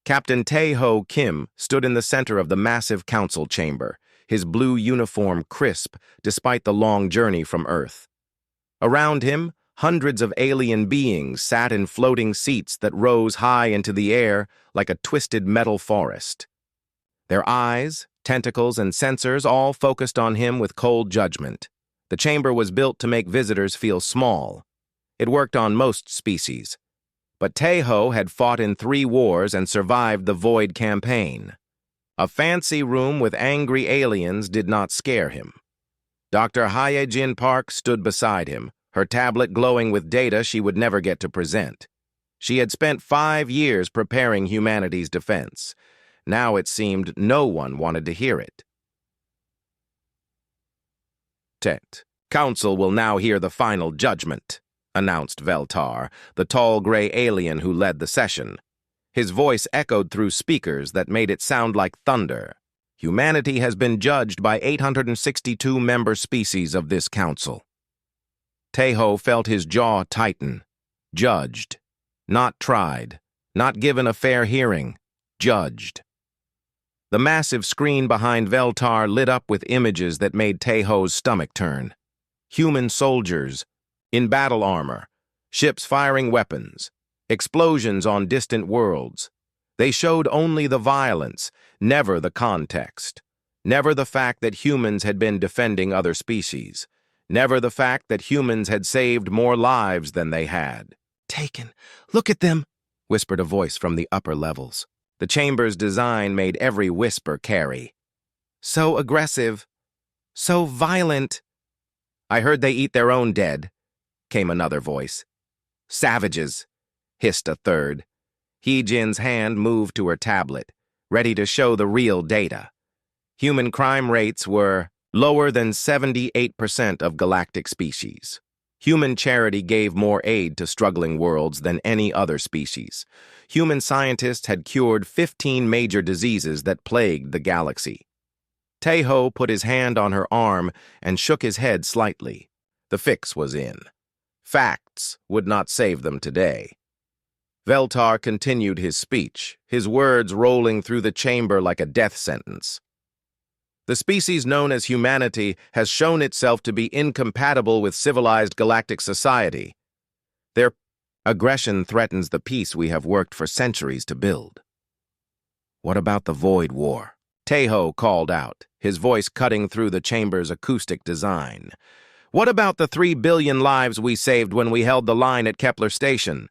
Captain Tae-ho Kim stood in the center of the massive council chamber, his blue uniform crisp despite the long journey from Earth. Around him, hundreds of alien beings sat in floating seats that rose high into the air like a twisted metal forest. Their eyes, tentacles, and sensors all focused on him with cold judgment. The chamber was built to make visitors feel small. It worked on most species. But Tae-ho had fought in 3 wars and survived the Void campaign. A fancy room with angry aliens did not scare him. Dr. Hye-jin Park stood beside him, her tablet glowing with data she would never get to present. She had spent 5 years preparing humanity's defense. Now it seemed no one wanted to hear it. Council will now hear the final judgment, announced Veltar, the tall gray alien who led the session. His voice echoed through speakers that made it sound like thunder. Humanity has been judged by 862 member species of this council. Tae-ho felt his jaw tighten. Judged. Not tried. Not given a fair hearing. Judged. The massive screen behind Veltar lit up with images that made Tae-ho's stomach turn. Human soldiers, in battle armor, ships firing weapons, explosions on distant worlds. They showed only the violence, never the context. Never the fact that humans had been defending other species. Never the fact that humans had saved more lives than they had. "Taken. Look at them," whispered a voice from the upper levels. The chamber's design made every whisper carry. "So aggressive. So violent." "I heard they eat their own dead," came another voice. "Savages," hissed a third. Hee-jin's hand moved to her tablet, ready to show the real data. Human crime rates were lower than 78% of galactic species. Human charity gave more aid to struggling worlds than any other species. Human scientists had cured 15 major diseases that plagued the galaxy. Tae-ho put his hand on her arm and shook his head slightly. The fix was in. Facts would not save them today. Veltar continued his speech, his words rolling through the chamber like a death sentence. "The species known as humanity has shown itself to be incompatible with civilized galactic society. Their aggression threatens the peace we have worked for centuries to build." "What about the Void War?" Tae-ho called out, his voice cutting through the chamber's acoustic design. "What about the 3 billion lives we saved when we held the line at Kepler Station?"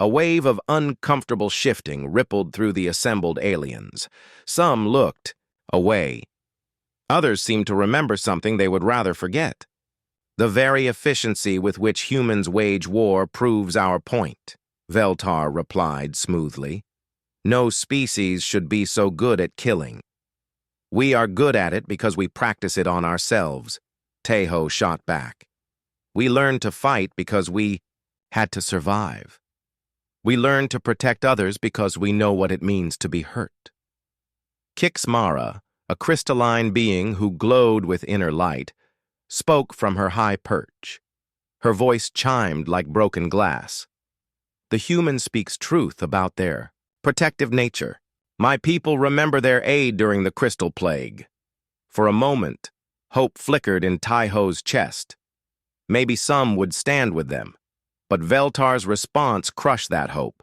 A wave of uncomfortable shifting rippled through the assembled aliens. Some looked away. Others seemed to remember something they would rather forget. "The very efficiency with which humans wage war proves our point," Veltar replied smoothly. "No species should be so good at killing." "We are good at it because we practice it on ourselves," Tae-ho shot back. "We learned to fight because we had to survive. We learned to protect others because we know what it means to be hurt." Kixmara, a crystalline being who glowed with inner light, spoke from her high perch. Her voice chimed like broken glass. "The human speaks truth about their protective nature. My people remember their aid during the Crystal Plague." For a moment, hope flickered in Tae-ho's chest. Maybe some would stand with them, but Veltar's response crushed that hope.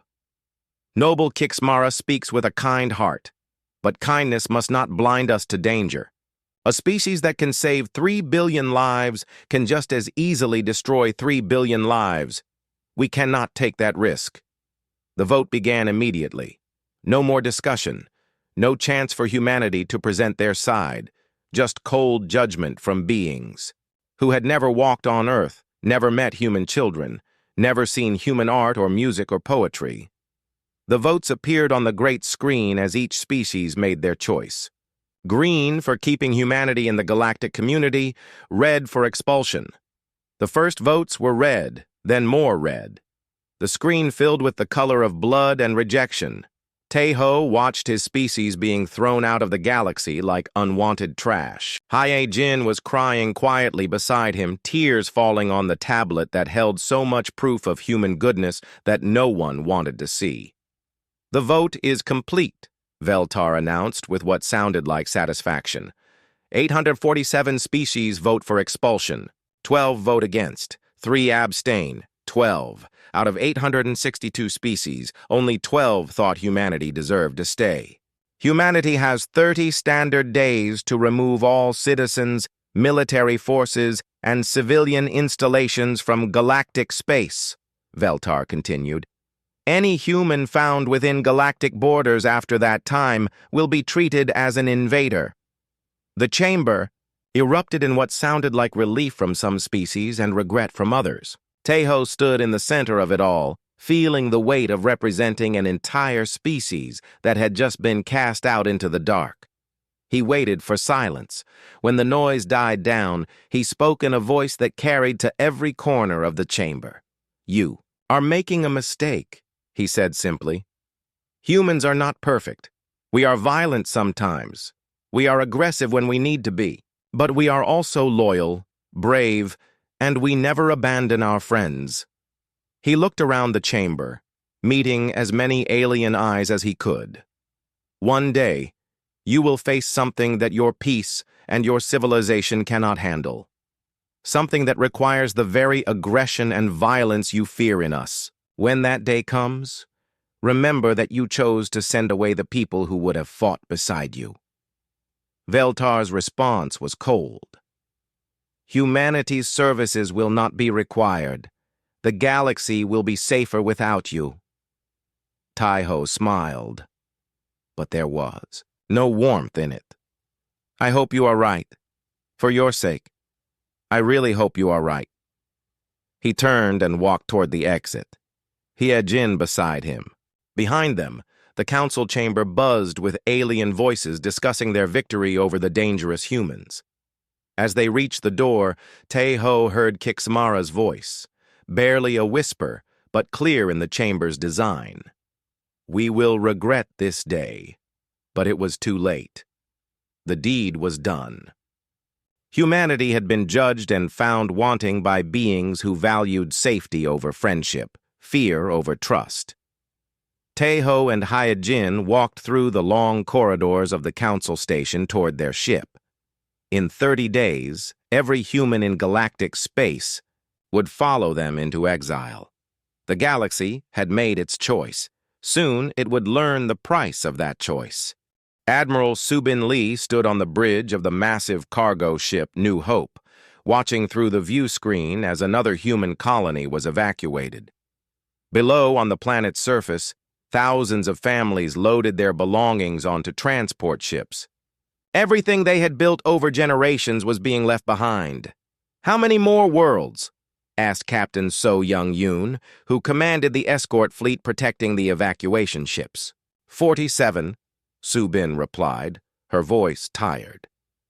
"Noble Kixmara speaks with a kind heart. But kindness must not blind us to danger. A species that can save 3 billion lives can just as easily destroy 3 billion lives. We cannot take that risk." The vote began immediately. No more discussion. No chance for humanity to present their side. Just cold judgment from beings who had never walked on Earth, never met human children, never seen human art or music or poetry. The votes appeared on the great screen as each species made their choice. Green for keeping humanity in the galactic community, red for expulsion. The first votes were red, then more red. The screen filled with the color of blood and rejection. Tae-ho watched his species being thrown out of the galaxy like unwanted trash. Hye-jin was crying quietly beside him, tears falling on the tablet that held so much proof of human goodness that no one wanted to see. The vote is complete, Veltar announced with what sounded like satisfaction. 847 species vote for expulsion, 12 vote against, 3 abstain, 12. Out of 862 species, only 12 thought humanity deserved to stay. Humanity has 30 standard days to remove all citizens, military forces, and civilian installations from galactic space, Veltar continued. Any human found within galactic borders after that time will be treated as an invader. The chamber erupted in what sounded like relief from some species and regret from others. Tejo stood in the center of it all, feeling the weight of representing an entire species that had just been cast out into the dark. He waited for silence. When the noise died down, he spoke in a voice that carried to every corner of the chamber. "You are making a mistake," he said simply. "Humans are not perfect. We are violent sometimes. We are aggressive when we need to be. But we are also loyal, brave, and we never abandon our friends." He looked around the chamber, meeting as many alien eyes as he could. "One day, you will face something that your peace and your civilization cannot handle. Something that requires the very aggression and violence you fear in us. When that day comes, remember that you chose to send away the people who would have fought beside you." Veltar's response was cold. "Humanity's services will not be required. The galaxy will be safer without you." Tejo smiled, but there was no warmth in it. "I hope you are right. For your sake, I really hope you are right." He turned and walked toward the exit. He had Jin beside him. Behind them, the council chamber buzzed with alien voices discussing their victory over the dangerous humans. As they reached the door, Tejo heard Kixmara's voice, barely a whisper, but clear in the chamber's design. "We will regret this day." But it was too late. The deed was done. Humanity had been judged and found wanting by beings who valued safety over friendship, fear over trust. Tejo and Hyojin walked through the long corridors of the council station toward their ship. In 30 days, every human in galactic space would follow them into exile. The galaxy had made its choice. Soon it would learn the price of that choice. Admiral Subin Lee stood on the bridge of the massive cargo ship New Hope, watching through the view screen as another human colony was evacuated. Below, on the planet's surface, thousands of families loaded their belongings onto transport ships. Everything they had built over generations was being left behind. "How many more worlds?" asked Captain So Young-yoon, who commanded the escort fleet protecting the evacuation ships. 47, Subin replied, her voice tired.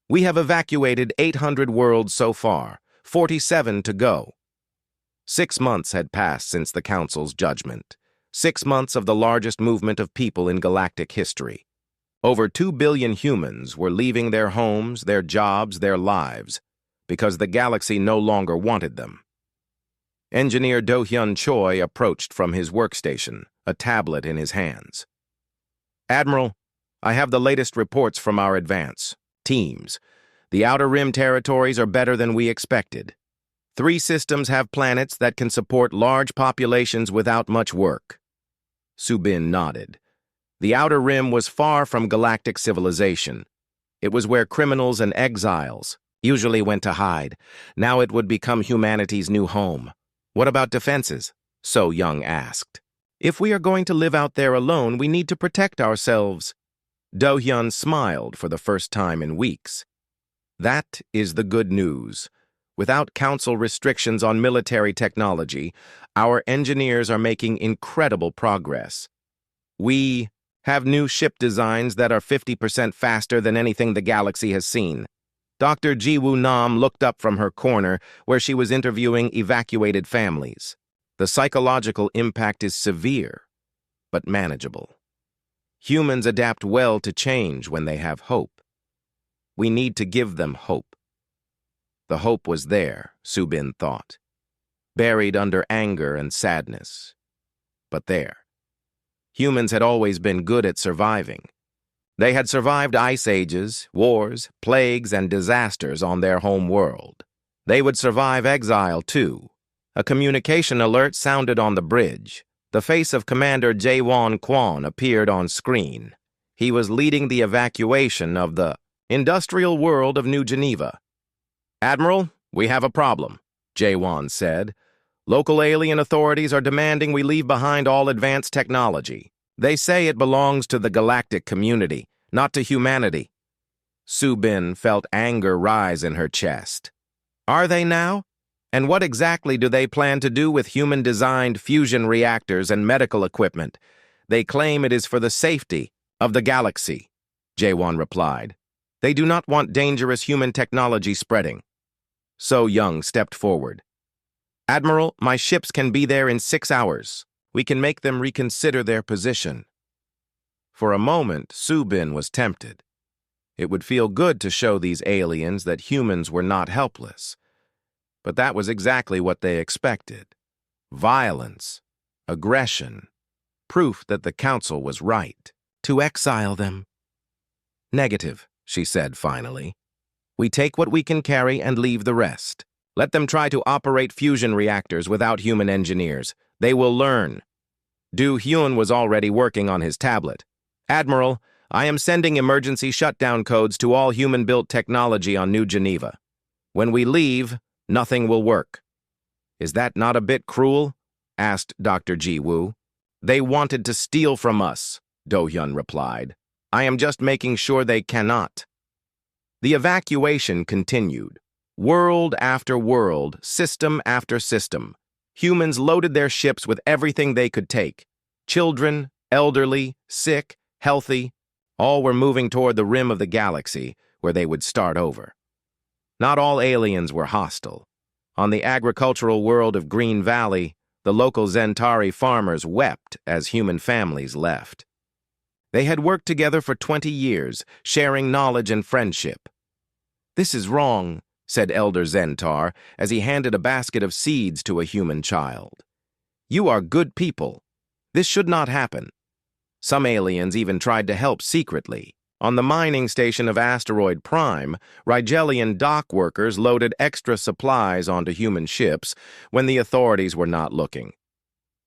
"We have evacuated 800 worlds so far, 47 to go." 6 months had passed since the Council's judgment. 6 months of the largest movement of people in galactic history. Over 2 billion humans were leaving their homes, their jobs, their lives, because the galaxy no longer wanted them. Engineer Do-hyun Choi approached from his workstation, a tablet in his hands. "Admiral, I have the latest reports from our advance teams. The Outer Rim territories are better than we expected. 3 systems have planets that can support large populations without much work." Subin nodded. The Outer Rim was far from galactic civilization. It was where criminals and exiles usually went to hide. Now it would become humanity's new home. "What about defenses?" So Young asked. "If we are going to live out there alone, we need to protect ourselves." Do-hyun smiled for the first time in weeks. "That is the good news. Without council restrictions on military technology, our engineers are making incredible progress. We have new ship designs that are 50% faster than anything the galaxy has seen." Dr. Ji-woo Nam looked up from her corner where she was interviewing evacuated families. "The psychological impact is severe, but manageable. Humans adapt well to change when they have hope. We need to give them hope." The hope was there, Subin thought, buried under anger and sadness, but there. Humans had always been good at surviving. They had survived ice ages, wars, plagues, and disasters on their home world. They would survive exile, too. A communication alert sounded on the bridge. The face of Commander Jaewon Kwon appeared on screen. He was leading the evacuation of the industrial world of New Geneva. "Admiral, we have a problem," Jaewon said. "Local alien authorities are demanding we leave behind all advanced technology. They say it belongs to the galactic community, not to humanity." Subin felt anger rise in her chest. Are they now? And what exactly do they plan to do with human-designed fusion reactors and medical equipment? They claim it is for the safety of the galaxy, Jaewon replied. They do not want dangerous human technology spreading. So Young stepped forward. "Admiral, my ships can be there in 6 hours. We can make them reconsider their position." For a moment, Subin was tempted. It would feel good to show these aliens that humans were not helpless. But that was exactly what they expected. Violence, aggression, proof that the Council was right. To exile them. "Negative," she said finally. "We take what we can carry and leave the rest. Let them try to operate fusion reactors without human engineers. They will learn." Du Hyun was already working on his tablet. "Admiral, I am sending emergency shutdown codes to all human-built technology on New Geneva. When we leave, nothing will work." "Is that not a bit cruel?" asked Dr. Ji-woo. "They wanted to steal from us," Do-hyun replied. "I am just making sure they cannot." The evacuation continued. World after world, system after system. Humans loaded their ships with everything they could take. Children, elderly, sick, healthy, all were moving toward the rim of the galaxy, where they would start over. Not all aliens were hostile. On the agricultural world of Green Valley, the local Zentari farmers wept as human families left. They had worked together for 20 years, sharing knowledge and friendship. "This is wrong," said Elder Zentar as he handed a basket of seeds to a human child. "You are good people. This should not happen." Some aliens even tried to help secretly. On the mining station of Asteroid Prime, Rigelian dock workers loaded extra supplies onto human ships when the authorities were not looking.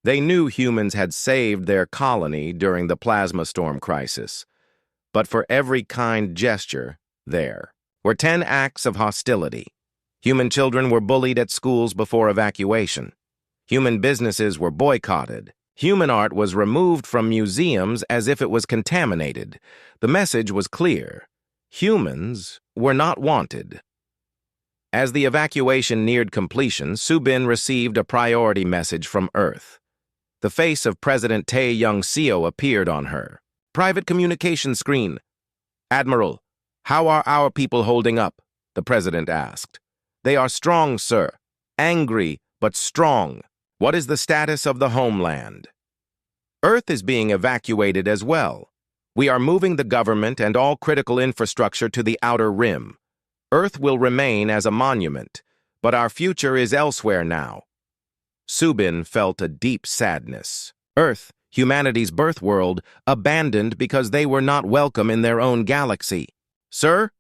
They knew humans had saved their colony during the plasma storm crisis. But for every kind gesture, there were 10 acts of hostility. Human children were bullied at schools before evacuation. Human businesses were boycotted. Human art was removed from museums as if it was contaminated. The message was clear. Humans were not wanted. As the evacuation neared completion, Subin received a priority message from Earth. The face of President Tae Young-seo appeared on her. "Private communication screen." "Admiral, how are our people holding up?" the president asked. "They are strong, sir. Angry, but strong. What is the status of the homeland?" "Earth is being evacuated as well. We are moving the government and all critical infrastructure to the outer rim. Earth will remain as a monument, but our future is elsewhere now." Subin felt a deep sadness. Earth, humanity's birth world, abandoned because they were not welcome in their own galaxy. "Sir,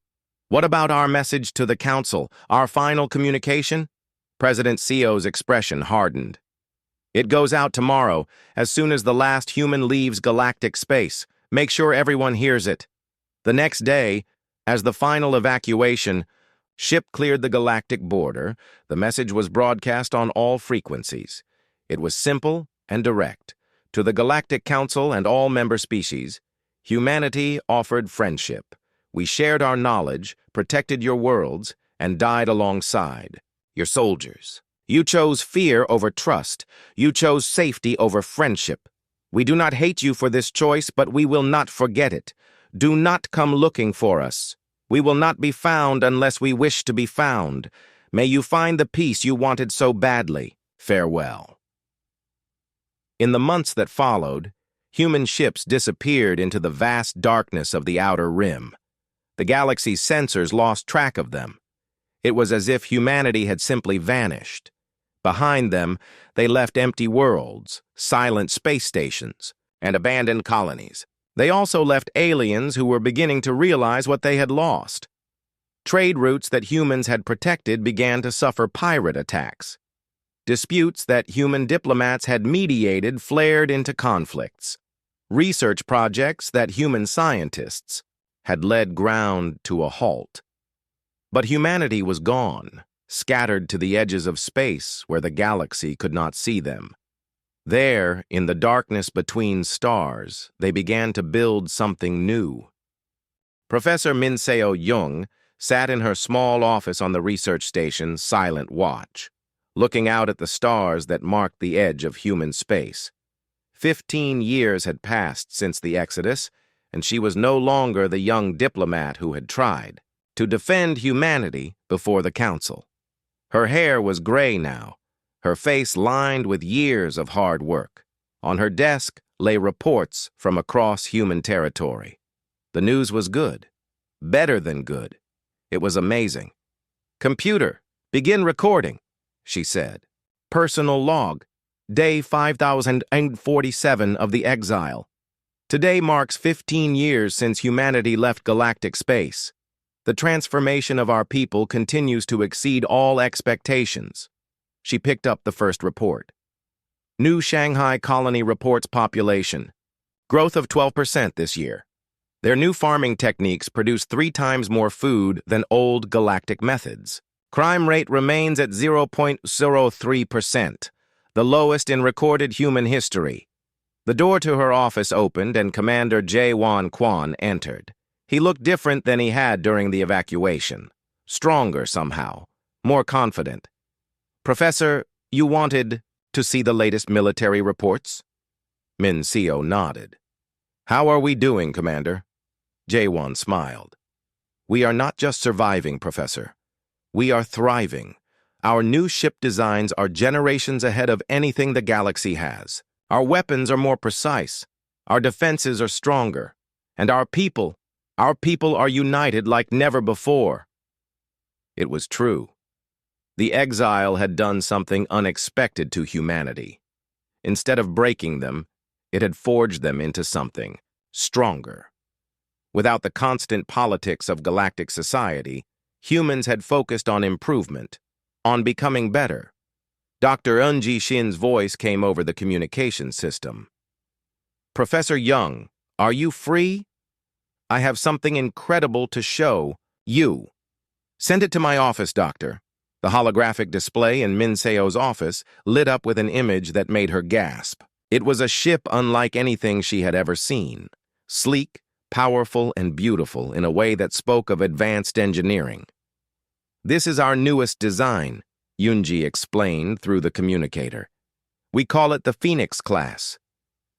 what about our message to the Council, our final communication?" President Seo's expression hardened. "It goes out tomorrow, as soon as the last human leaves galactic space. Make sure everyone hears it." The next day, as the final evacuation ship cleared the galactic border, the message was broadcast on all frequencies. It was simple and direct. To the Galactic Council and all member species, humanity offered friendship. We shared our knowledge, protected your worlds, and died alongside your soldiers. You chose fear over trust. You chose safety over friendship. We do not hate you for this choice, but we will not forget it. Do not come looking for us. We will not be found unless we wish to be found. May you find the peace you wanted so badly. Farewell. In the months that followed, human ships disappeared into the vast darkness of the outer rim. The galaxy's sensors lost track of them. It was as if humanity had simply vanished. Behind them, they left empty worlds, silent space stations, and abandoned colonies. They also left aliens who were beginning to realize what they had lost. Trade routes that humans had protected began to suffer pirate attacks. Disputes that human diplomats had mediated flared into conflicts. Research projects that human scientists had led ground to a halt. But humanity was gone, scattered to the edges of space where the galaxy could not see them. There, in the darkness between stars, they began to build something new. Professor Min-seo Jung sat in her small office on the research station's silent watch, looking out at the stars that marked the edge of human space. 15 years had passed since the Exodus, and she was no longer the young diplomat who had tried to defend humanity before the Council. Her hair was gray now, her face lined with years of hard work. On her desk lay reports from across human territory. The news was good, better than good. It was amazing. "Computer, begin recording," she said. "Personal log, day 5047 of the exile. Today marks 15 years since humanity left galactic space. The transformation of our people continues to exceed all expectations." She picked up the first report. New Shanghai colony reports population. Growth of 12% this year. Their new farming techniques produce 3 times more food than old galactic methods. Crime rate remains at 0.03%, the lowest in recorded human history. The door to her office opened and Commander Jae-won Kwon entered. He looked different than he had during the evacuation. Stronger somehow, more confident. "Professor, you wanted to see the latest military reports?" Min-seo nodded. "How are we doing, Commander?" Jae-won smiled. "We are not just surviving, Professor. We are thriving. Our new ship designs are generations ahead of anything the galaxy has. Our weapons are more precise. Our defenses are stronger. And our people are united like never before." It was true. The exile had done something unexpected to humanity. Instead of breaking them, it had forged them into something stronger. Without the constant politics of galactic society, humans had focused on improvement, on becoming better. Dr. Eun-ji Shin's voice came over the communication system. "Professor Young, are you free? I have something incredible to show you." "Send it to my office, Doctor." The holographic display in Min-seo's office lit up with an image that made her gasp. It was a ship unlike anything she had ever seen. Sleek, powerful, and beautiful in a way that spoke of advanced engineering. "This is our newest design," Yoon-ji explained through the communicator. "We call it the Phoenix class.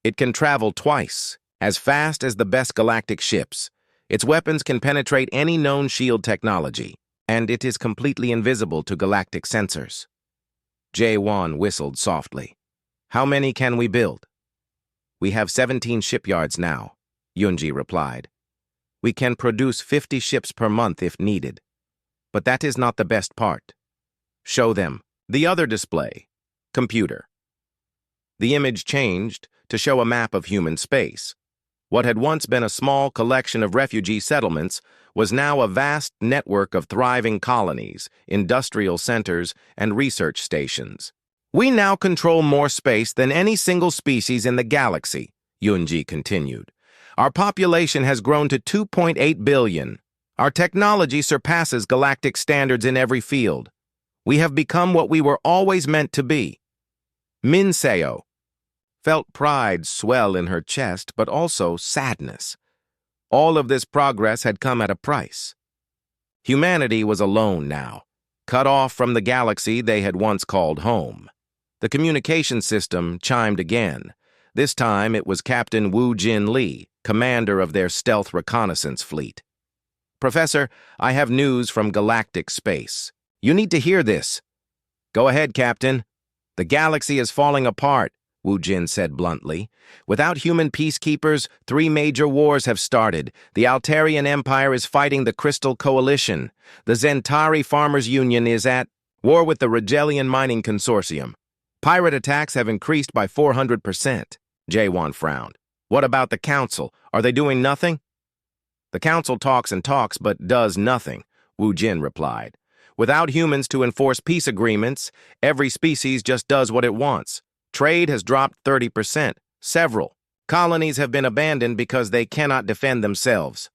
It can travel twice, as fast as the best galactic ships. Its weapons can penetrate any known shield technology, and it is completely invisible to galactic sensors." Jae-won whistled softly. "How many can we build?" "We have 17 shipyards now," Yoon-ji replied. "We can produce 50 ships per month if needed. But that is not the best part. Show them the other display, computer." The image changed to show a map of human space. What had once been a small collection of refugee settlements was now a vast network of thriving colonies, industrial centers, and research stations. "We now control more space than any single species in the galaxy," Yoon-ji continued. "Our population has grown to 2.8 billion. Our technology surpasses galactic standards in every field. We have become what we were always meant to be." Min-seo felt pride swell in her chest, but also sadness. All of this progress had come at a price. Humanity was alone now, cut off from the galaxy they had once called home. The communication system chimed again. This time it was Captain Woo Jin Lee, commander of their stealth reconnaissance fleet. "Professor, I have news from galactic space. You need to hear this." "Go ahead, Captain." "The galaxy is falling apart," Woo Jin said bluntly. "Without human peacekeepers, 3 major wars have started. The Altarian Empire is fighting the Crystal Coalition. The Zentari Farmers Union is at war with the Regelian Mining Consortium. Pirate attacks have increased by 400%. Jae-won frowned. What about the Council? Are they doing nothing? The Council talks and talks, but does nothing, Wu Jin replied. Without humans to enforce peace agreements, every species just does what it wants. Trade has dropped 30%. Several colonies have been abandoned because they cannot defend themselves.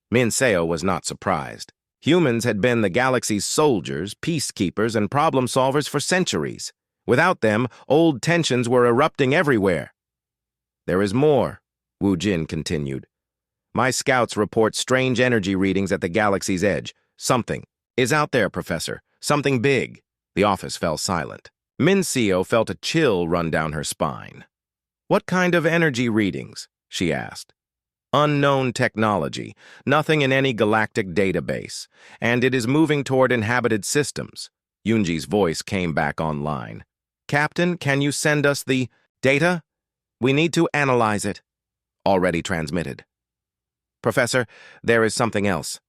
Min Seo was not surprised. Humans had been the galaxy's soldiers, peacekeepers, and problem solvers for centuries. Without them, old tensions were erupting everywhere. There is more, Wu Jin continued. My scouts report strange energy readings at the galaxy's edge. Something is out there, Professor. Something big. The office fell silent. Min Seo felt a chill run down her spine. What kind of energy readings? She asked. Unknown technology, nothing in any galactic database, and it is moving toward inhabited systems. Yunji's voice came back online. Captain, can you send us the data? We need to analyze it. Already transmitted. Professor, there is something else.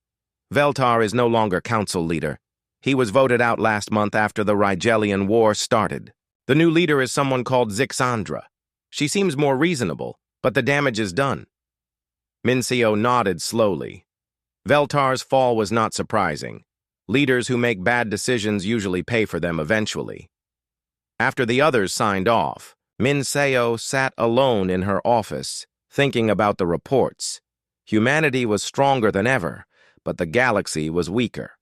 Veltar is no longer council leader. He was voted out last month after the Rigelian War started. The new leader is someone called Zixandra. She seems more reasonable, but the damage is done. Min Seo nodded slowly. Veltar's fall was not surprising. Leaders who make bad decisions usually pay for them eventually. After the others signed off, Min Seo sat alone in her office, thinking about the reports. Humanity was stronger than ever, but the galaxy was weaker.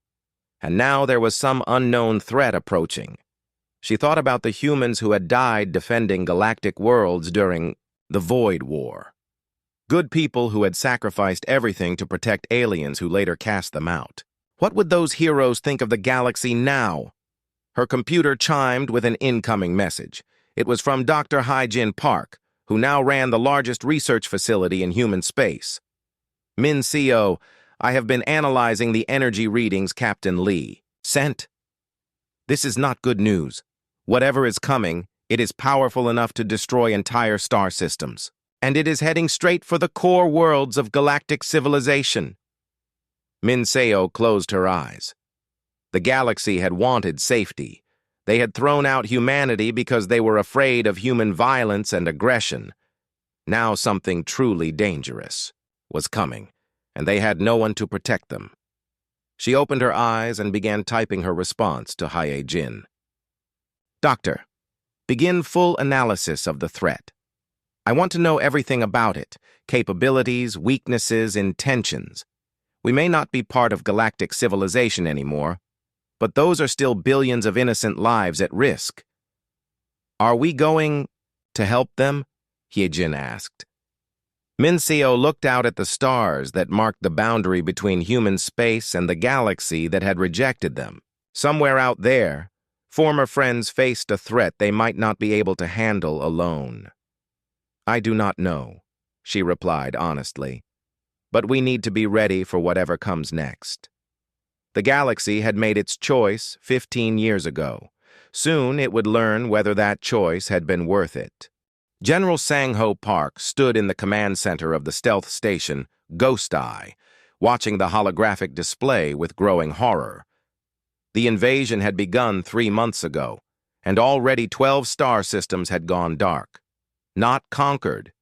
And now there was some unknown threat approaching. She thought about the humans who had died defending galactic worlds during the Void War. Good people who had sacrificed everything to protect aliens who later cast them out. What would those heroes think of the galaxy now? Her computer chimed with an incoming message. It was from Dr. Hai-Jin Park, who now ran the largest research facility in human space. Min Seo, I have been analyzing the energy readings Captain Lee sent. This is not good news. Whatever is coming, it is powerful enough to destroy entire star systems. And it is heading straight for the core worlds of galactic civilization. Min Seo closed her eyes. The galaxy had wanted safety. They had thrown out humanity because they were afraid of human violence and aggression. Now something truly dangerous was coming, and they had no one to protect them. She opened her eyes and began typing her response to Hai-Jin. Doctor, begin full analysis of the threat. I want to know everything about it, capabilities, weaknesses, intentions. We may not be part of galactic civilization anymore, but those are still billions of innocent lives at risk. Are we going to help them? Hai-Jin asked. Min Seo looked out at the stars that marked the boundary between human space and the galaxy that had rejected them. Somewhere out there, former friends faced a threat they might not be able to handle alone. I do not know, she replied honestly, but we need to be ready for whatever comes next. The galaxy had made its choice 15 years ago. Soon it would learn whether that choice had been worth it. General Sang-Ho Park stood in the command center of the stealth station, Ghost Eye, watching the holographic display with growing horror. The invasion had begun 3 months ago, and already 12 star systems had gone dark. Not conquered.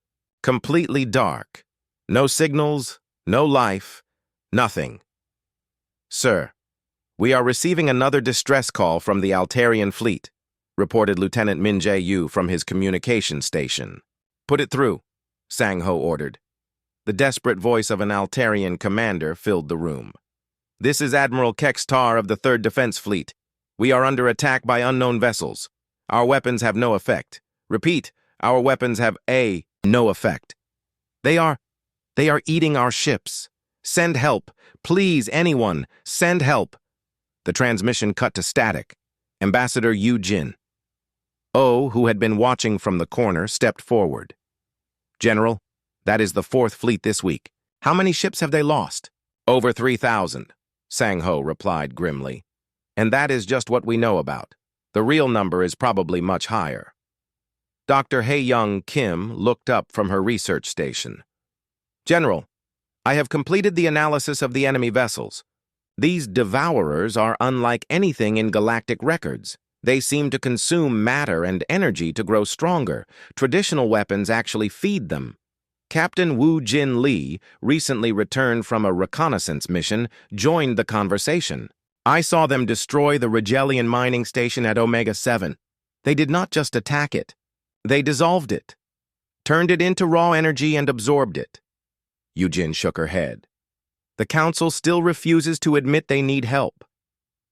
Completely dark. No signals, no life, nothing. Sir, we are receiving another distress call from the Altarian fleet, reported Lieutenant Min Jae-yu from his communication station. Put it through, Sang-Ho ordered. The desperate voice of an Altarian commander filled the room. This is Admiral Kex-Tar of the 3rd Defense Fleet. We are under attack by unknown vessels. Our weapons have no effect. Repeat, our weapons have no effect. They are eating our ships. Send help. Please, anyone, send help. The transmission cut to static. Ambassador Yu Jin. Oh, who had been watching from the corner, stepped forward. General, that is the 4th fleet this week. How many ships have they lost? Over 3,000, Sang-Ho replied grimly. And that is just what we know about. The real number is probably much higher. Dr. Hae-Young Kim looked up from her research station. General, I have completed the analysis of the enemy vessels. These devourers are unlike anything in galactic records. They seem to consume matter and energy to grow stronger. Traditional weapons actually feed them. Captain Wu Jin Lee, recently returned from a reconnaissance mission, joined the conversation. I saw them destroy the Rigelian mining station at Omega-7. They did not just attack it. They dissolved it, turned it into raw energy and absorbed it. Yujin shook her head. The Council still refuses to admit they need help.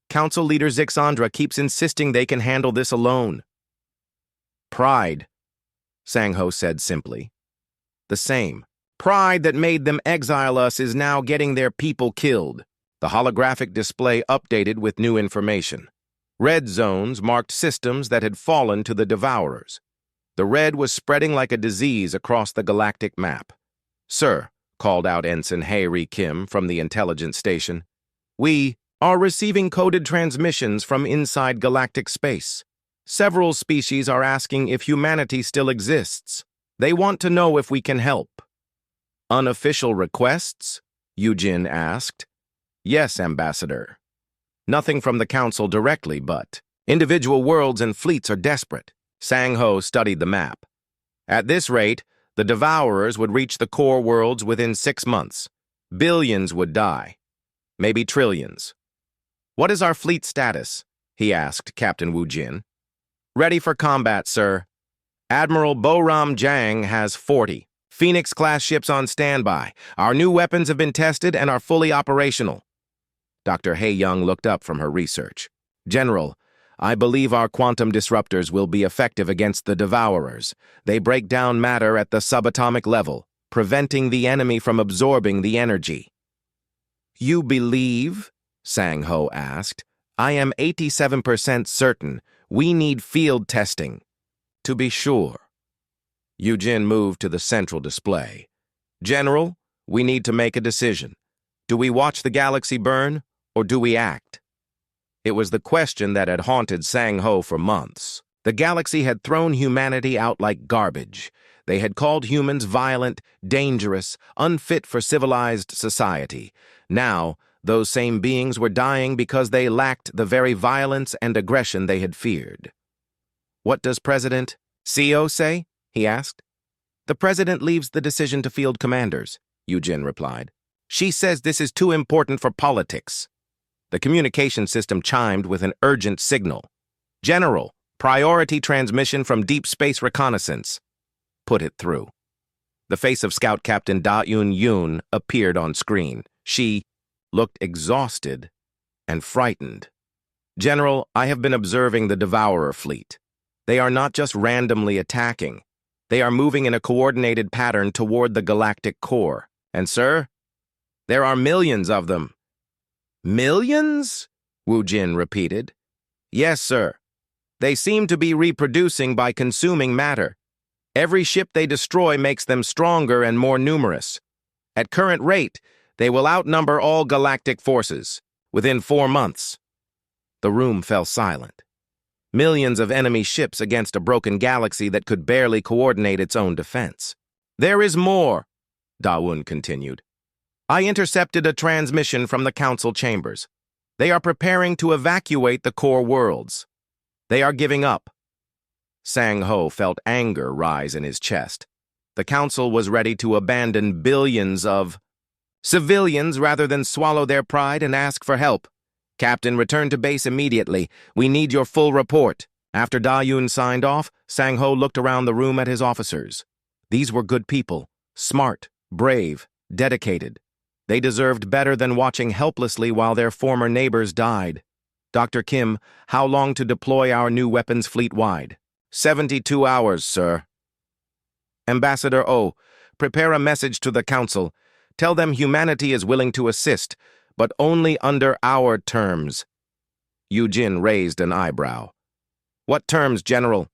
Council leader Zixandra keeps insisting they can handle this alone. Pride, Sang-Ho said simply. The same. Pride that made them exile us is now getting their people killed. The holographic display updated with new information. Red zones marked systems that had fallen to the Devourers. The red was spreading like a disease across the galactic map. Sir, called out Ensign Haeri Kim from the intelligence station, we are receiving coded transmissions from inside galactic space. Several species are asking if humanity still exists. They want to know if we can help. Unofficial requests? Yujin asked. Yes, Ambassador. Nothing from the Council directly, but individual worlds and fleets are desperate. Sang-Ho studied the map. At this rate, the Devourers would reach the core worlds within 6 months. Billions would die. Maybe trillions. What is our fleet status? He asked Captain Wu Jin. Ready for combat, sir. Admiral Boram Jang has 40. Phoenix-class ships on standby. Our new weapons have been tested and are fully operational. Dr. Hae-Young looked up from her research. General, I believe our quantum disruptors will be effective against the Devourers. They break down matter at the subatomic level, preventing the enemy from absorbing the energy. You believe? Sang-Ho asked. I am 87% certain. We need field testing. To be sure. Yujin moved to the central display. General, we need to make a decision. Do we watch the galaxy burn, or do we act? It was the question that had haunted Sang-Ho for months. The galaxy had thrown humanity out like garbage. They had called humans violent, dangerous, unfit for civilized society. Now, those same beings were dying because they lacked the very violence and aggression they had feared. What does President Seo say? He asked. The President leaves the decision to field commanders, Yujin replied. She says this is too important for politics. The communication system chimed with an urgent signal. General, priority transmission from deep space reconnaissance. Put it through. The face of Scout Captain Da-Eun appeared on screen. She looked exhausted and frightened. General, I have been observing the Devourer fleet. They are not just randomly attacking. They are moving in a coordinated pattern toward the galactic core. And, sir, there are millions of them. Millions? Wu Jin repeated. Yes, sir. They seem to be reproducing by consuming matter. Every ship they destroy makes them stronger and more numerous. At current rate, they will outnumber all galactic forces within 4 months. The room fell silent. Millions of enemy ships against a broken galaxy that could barely coordinate its own defense. There is more, Da-Eun continued. I intercepted a transmission from the Council chambers. They are preparing to evacuate the core worlds. They are giving up. Sang-Ho felt anger rise in his chest. The Council was ready to abandon billions of civilians rather than swallow their pride and ask for help. Captain, return to base immediately. We need your full report. After Da-Eun signed off, Sang-Ho looked around the room at his officers. These were good people, smart, brave, dedicated. They deserved better than watching helplessly while their former neighbors died. Dr. Kim, how long to deploy our new weapons fleet-wide? 72 hours, sir. Ambassador O, prepare a message to the Council. Tell them humanity is willing to assist, but only under our terms. Yujin raised an eyebrow. What terms, General?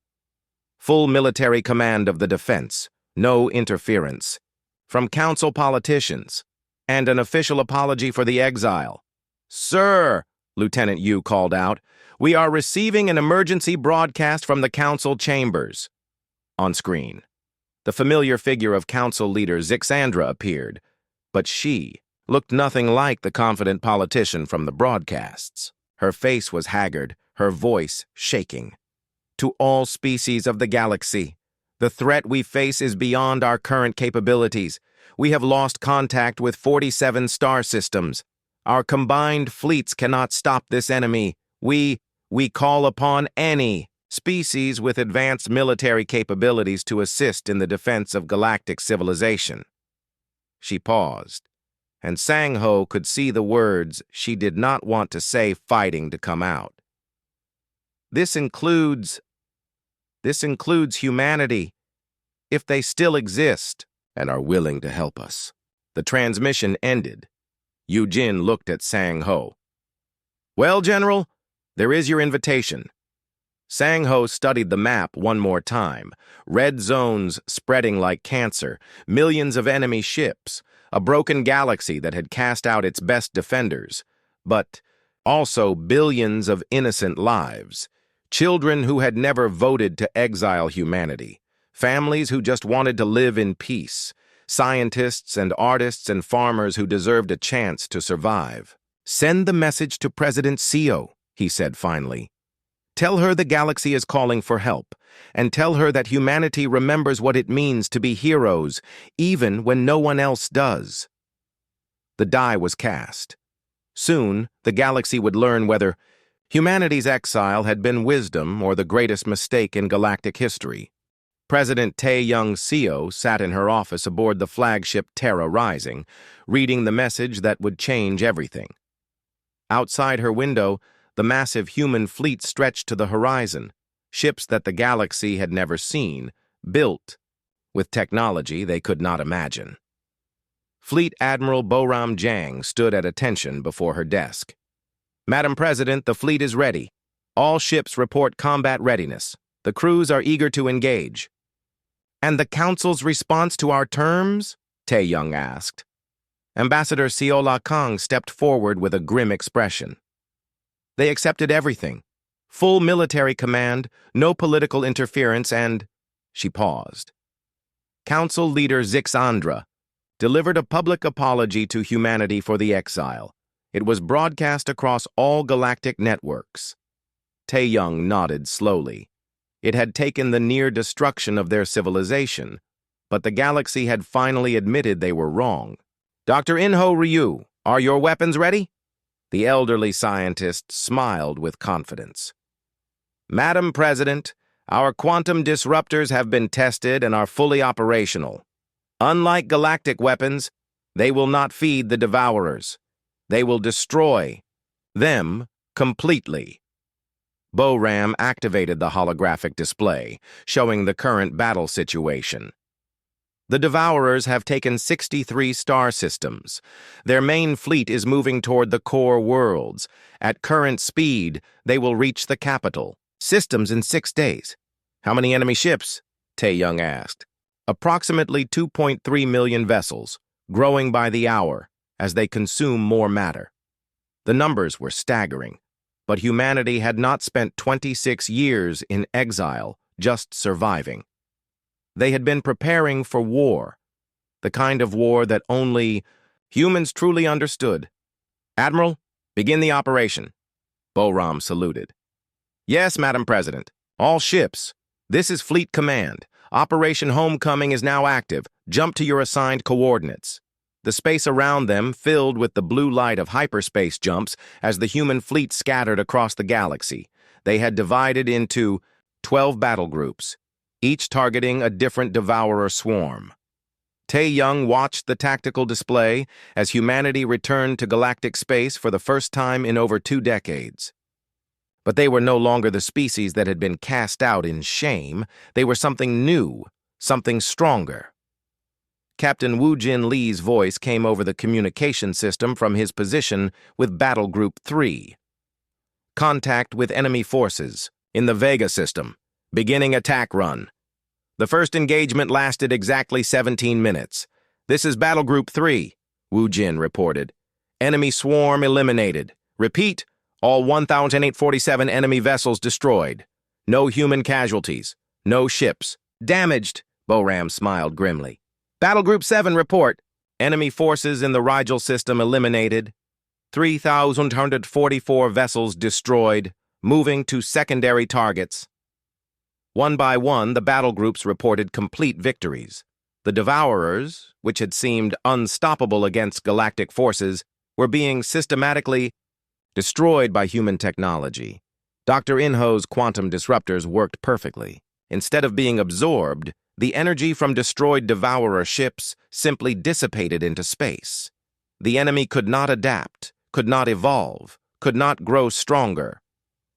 Full military command of the defense, no interference. From Council politicians, and an official apology for the exile. Sir, Lieutenant Yu called out, we are receiving an emergency broadcast from the Council chambers. On screen, the familiar figure of Council leader Zixandra appeared, but she looked nothing like the confident politician from the broadcasts. Her face was haggard, her voice shaking. To all species of the galaxy, The threat we face is beyond our current capabilities. We have lost contact with 47 star systems. Our combined fleets cannot stop this enemy. We call upon any species with advanced military capabilities to assist in the defense of galactic civilization." She paused, and Sang-Ho could see the words she did not want to say fighting to come out. This includes humanity, if they still exist and are willing to help us. The transmission ended. Yu-Jin looked at Sang-Ho. "Well, General, there is your invitation." Sang-Ho studied the map one more time. Red zones spreading like cancer, millions of enemy ships, a broken galaxy that had cast out its best defenders, but also billions of innocent lives. Children who had never voted to exile humanity. Families who just wanted to live in peace. Scientists and artists and farmers who deserved a chance to survive. "Send the message to President Seo," he said finally. "Tell her the galaxy is calling for help, and tell her that humanity remembers what it means to be heroes, even when no one else does." The die was cast. Soon, the galaxy would learn whether humanity's exile had been wisdom or the greatest mistake in galactic history. President Tae-Young Seo sat in her office aboard the flagship Terra Rising, reading the message that would change everything. Outside her window, the massive human fleet stretched to the horizon, ships that the galaxy had never seen, built with technology they could not imagine. Fleet Admiral Boram Jang stood at attention before her desk. "Madam President, the fleet is ready. All ships report combat readiness. The crews are eager to engage." "And the Council's response to our terms?" Tae-Young asked. Ambassador Seola Kang stepped forward with a grim expression. "They accepted everything. Full military command, no political interference, and—" She paused. Council leader Zixandra delivered a public apology to humanity for the exile. It was broadcast across all galactic networks. Tae-Young nodded slowly. It had taken the near destruction of their civilization, but the galaxy had finally admitted they were wrong. "Dr. In-Ho Ryu, are your weapons ready?" The elderly scientist smiled with confidence. "Madam President, our quantum disruptors have been tested and are fully operational. Unlike galactic weapons, they will not feed the devourers. They will destroy them completely." Boram activated the holographic display, showing the current battle situation. The Devourers have taken 63 star systems. Their main fleet is moving toward the core worlds. At current speed, they will reach the capital. Systems in 6 days. "How many enemy ships?" Tae-Young asked. "Approximately 2.3 million vessels, growing by the hour as they consume more matter." The numbers were staggering. But humanity had not spent 26 years in exile, just surviving. They had been preparing for war, the kind of war that only humans truly understood. "Admiral, begin the operation." Boram saluted. "Yes, Madam President. All ships. This is Fleet Command. Operation Homecoming is now active. Jump to your assigned coordinates." The space around them filled with the blue light of hyperspace jumps as the human fleet scattered across the galaxy. They had divided into 12 battle groups, each targeting a different devourer swarm. Tae-Young watched the tactical display as humanity returned to galactic space for the first time in over 2 decades. But they were no longer the species that had been cast out in shame. They were something new, something stronger. Captain Woo-Jin Lee's voice came over the communication system from his position with Battle Group 3. "Contact with enemy forces in the Vega system. Beginning attack run." The first engagement lasted exactly 17 minutes. "This is Battle Group 3, Woo-Jin reported. "Enemy swarm eliminated. Repeat, all 1,847 enemy vessels destroyed. No human casualties. No ships damaged," Boram smiled grimly. "Battle Group 7 report. Enemy forces in the Rigel system eliminated. 3,144 vessels destroyed, moving to secondary targets." One by one, the battle groups reported complete victories. The Devourers, which had seemed unstoppable against galactic forces, were being systematically destroyed by human technology. Dr. Inho's quantum disruptors worked perfectly. Instead of being absorbed, the energy from destroyed Devourer ships simply dissipated into space. The enemy could not adapt, could not evolve, could not grow stronger.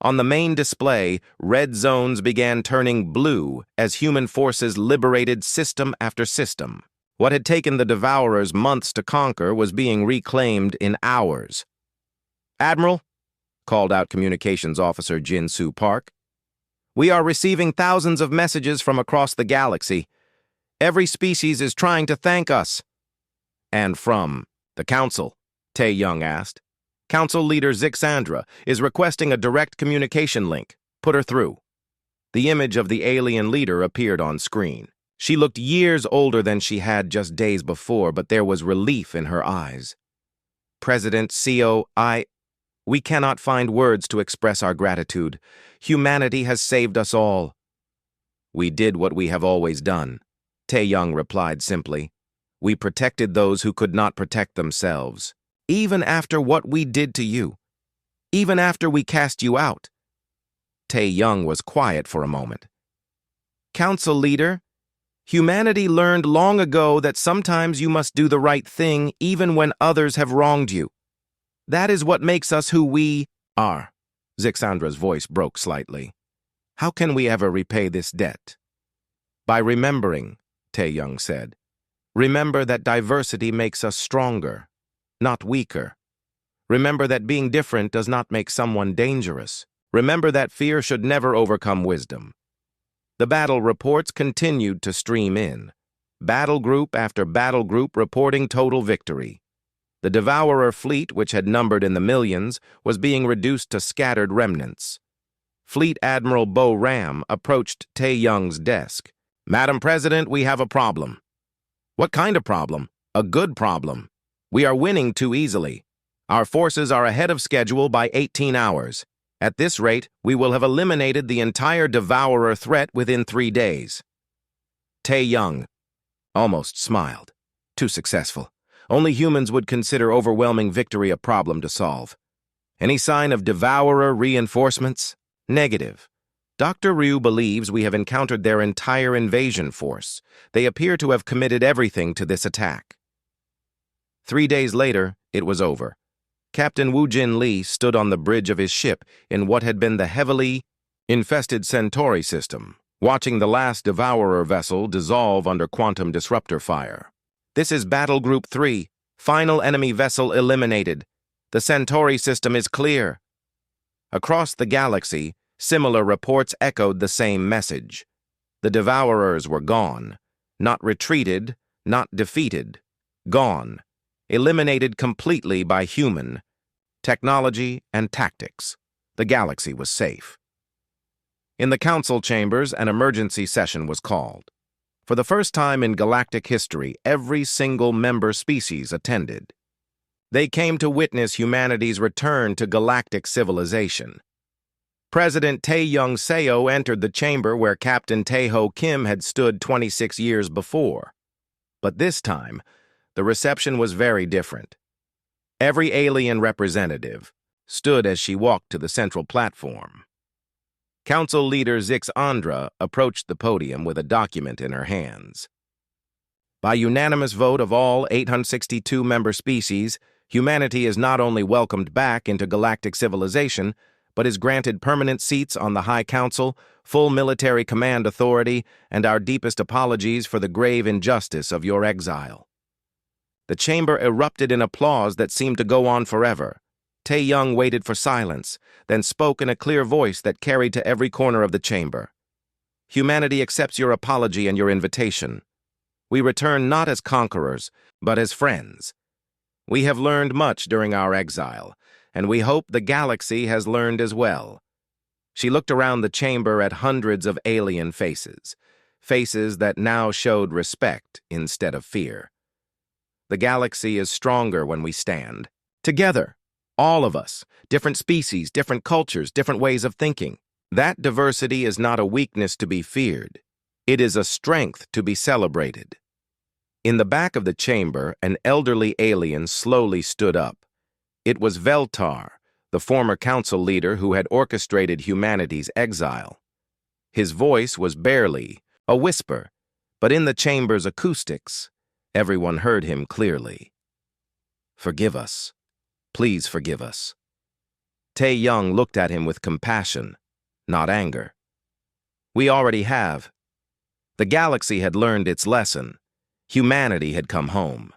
On the main display, red zones began turning blue as human forces liberated system after system. What had taken the Devourers months to conquer was being reclaimed in hours. "Admiral," called out Communications Officer Jin-Soo Park, "we are receiving thousands of messages from across the galaxy. Every species is trying to thank us." "And from the Council?" Tae-young asked. "Council leader Zixandra is requesting a direct communication link. Put her through." The image of the alien leader appeared on screen. She looked years older than she had just days before, but there was relief in her eyes. "President CO, we cannot find words to express our gratitude. Humanity has saved us all." "We did what we have always done," Tae-young replied simply. "We protected those who could not protect themselves. Even after what we did to you. Even after we cast you out." Tae-young was quiet for a moment. "Council leader, humanity learned long ago that sometimes you must do the right thing even when others have wronged you. That is what makes us who we are." Zixandra's voice broke slightly. "How can we ever repay this debt?" "By remembering," Tae-young said. "Remember that diversity makes us stronger, not weaker. Remember that being different does not make someone dangerous. Remember that fear should never overcome wisdom." The battle reports continued to stream in. Battle group after battle group reporting total victory. The Devourer fleet, which had numbered in the millions, was being reduced to scattered remnants. Fleet Admiral Bo Ram approached Tae-young's desk. "Madam President, we have a problem." "What kind of problem?" "A good problem. We are winning too easily. Our forces are ahead of schedule by 18 hours. At this rate, we will have eliminated the entire Devourer threat within 3 days." Tae-young almost smiled. Too successful. Only humans would consider overwhelming victory a problem to solve. Any sign of Devourer reinforcements? Negative. Dr. Ryu believes we have encountered their entire invasion force. They appear to have committed everything to this attack. 3 days later, it was over. Captain Woo-jin Lee stood on the bridge of his ship in what had been the heavily infested Centauri system, watching the last Devourer vessel dissolve under quantum disruptor fire. "This is Battle Group 3. Final enemy vessel eliminated. The Centauri system is clear." Across the galaxy, similar reports echoed the same message. The Devourers were gone. Not retreated, not defeated. Gone. Eliminated completely by human technology and tactics. The galaxy was safe. In the council chambers, an emergency session was called. For the first time in galactic history, every single member species attended. They came to witness humanity's return to galactic civilization. President Tae-young Seo entered the chamber where Captain Tae-ho Kim had stood 26 years before. But this time, the reception was very different. Every alien representative stood as she walked to the central platform. Council leader Zixandra approached the podium with a document in her hands. "By unanimous vote of all 862 member species, humanity is not only welcomed back into galactic civilization, but is granted permanent seats on the High Council, full military command authority, and our deepest apologies for the grave injustice of your exile." The chamber erupted in applause that seemed to go on forever. Tae-young waited for silence, then spoke in a clear voice that carried to every corner of the chamber. "Humanity accepts your apology and your invitation. We return not as conquerors, but as friends. We have learned much during our exile, and we hope the galaxy has learned as well." She looked around the chamber at hundreds of alien faces, faces that now showed respect instead of fear. "The galaxy is stronger when we stand together. All of us, different species, different cultures, different ways of thinking. That diversity is not a weakness to be feared. It is a strength to be celebrated. In the back of the chamber, an elderly alien slowly stood up. It was Veltar, the former council leader who had orchestrated humanity's exile. His voice was barely a whisper, but in the chamber's acoustics, everyone heard him clearly. "Forgive us. Please forgive us." Tae Young looked at him with compassion, not anger. "We already have." The galaxy had learned its lesson. Humanity had come home.